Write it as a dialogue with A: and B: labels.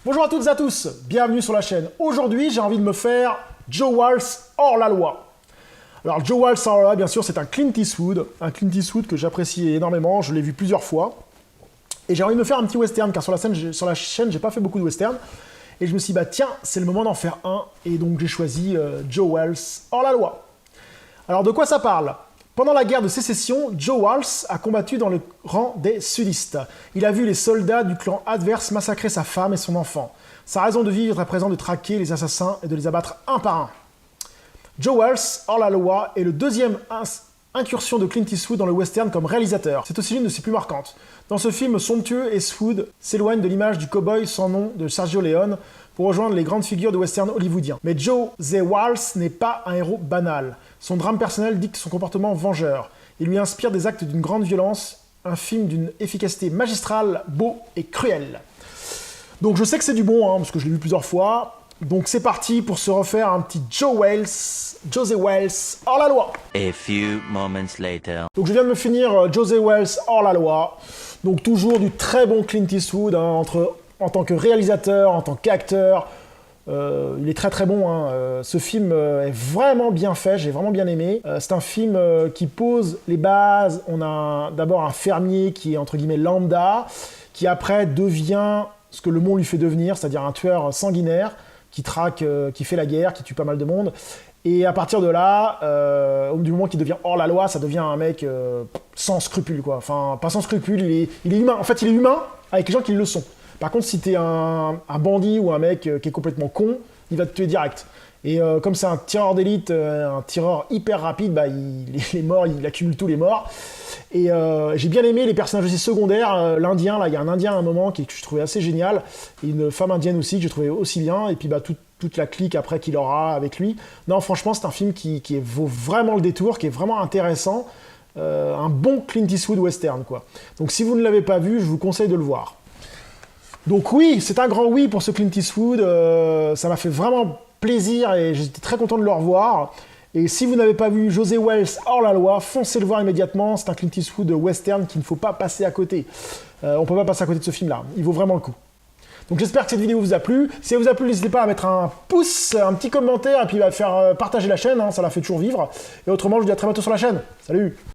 A: Bonjour à toutes et à tous, bienvenue sur la chaîne. Aujourd'hui, j'ai envie de me faire Joe Walsh hors la loi. Alors, Joe Walsh hors la loi, bien sûr, c'est un Clint Eastwood que j'apprécie énormément, je l'ai vu plusieurs fois. Et j'ai envie de me faire un petit western, car sur la chaîne, j'ai pas fait beaucoup de western. Et je me suis dit, bah tiens, c'est le moment d'en faire un. Et donc, j'ai choisi Joe Walsh hors la loi. Alors, de quoi ça parle ? Pendant la guerre de sécession, Joe Walsh a combattu dans le rang des sudistes. Il a vu les soldats du clan adverse massacrer sa femme et son enfant. Sa raison de vivre est à présent de traquer les assassins et de les abattre un par un. Joe Walsh, hors la loi, est le deuxième incursion de Clint Eastwood dans le western comme réalisateur. C'est aussi l'une de ses plus marquantes. Dans ce film somptueux, Eastwood s'éloigne de l'image du cow-boy sans nom de Sergio Leone pour rejoindre les grandes figures de western hollywoodien. Mais Joe Walsh n'est pas un héros banal. Son drame personnel dicte son comportement vengeur. Il lui inspire des actes d'une grande violence, un film d'une efficacité magistrale, beau et cruel. Donc je sais que c'est du bon, parce que je l'ai vu plusieurs fois. Donc c'est parti pour se refaire un petit Joe Walsh hors la loi.
B: A few moments later.
A: Donc je viens de me finir Joe Walsh hors la loi. Donc toujours du très bon Clint Eastwood, en tant que réalisateur, en tant qu'acteur. Il est très très bon. Ce film est vraiment bien fait, j'ai vraiment bien aimé. C'est un film qui pose les bases. On a d'abord un fermier qui est entre guillemets lambda, qui après devient ce que le monde lui fait devenir, c'est-à-dire un tueur sanguinaire qui traque, qui fait la guerre, qui tue pas mal de monde. Et à partir de là, du moment qu'il devient hors la loi, ça devient un mec sans scrupules, quoi. Enfin, pas sans scrupules, il est humain. En fait, il est humain avec les gens qui le sont. Par contre, si t'es un bandit ou un mec qui est complètement con, il va te tuer direct. Et comme c'est un tireur d'élite, un tireur hyper rapide, bah, il est mort, il accumule tous les morts. Et j'ai bien aimé les personnages aussi secondaires. L'Indien, là, il y a un Indien à un moment que je trouvais assez génial. Et une femme indienne aussi que j'ai trouvé aussi bien. Et puis bah, toute la clique après qu'il aura avec lui. Non, franchement, c'est un film qui vaut vraiment le détour, qui est vraiment intéressant. Un bon Clint Eastwood western, quoi. Donc si vous ne l'avez pas vu, je vous conseille de le voir. Donc oui, c'est un grand oui pour ce Clint Eastwood, ça m'a fait vraiment plaisir et j'étais très content de le revoir. Et si vous n'avez pas vu Joe Walsh hors la loi, foncez le voir immédiatement, c'est un Clint Eastwood western qu'il ne faut pas passer à côté. On ne peut pas passer à côté de ce film-là, il vaut vraiment le coup. Donc j'espère que cette vidéo vous a plu. Si elle vous a plu, n'hésitez pas à mettre un pouce, un petit commentaire et puis à faire partager la chaîne, ça la fait toujours vivre. Et autrement, je vous dis à très bientôt sur la chaîne. Salut!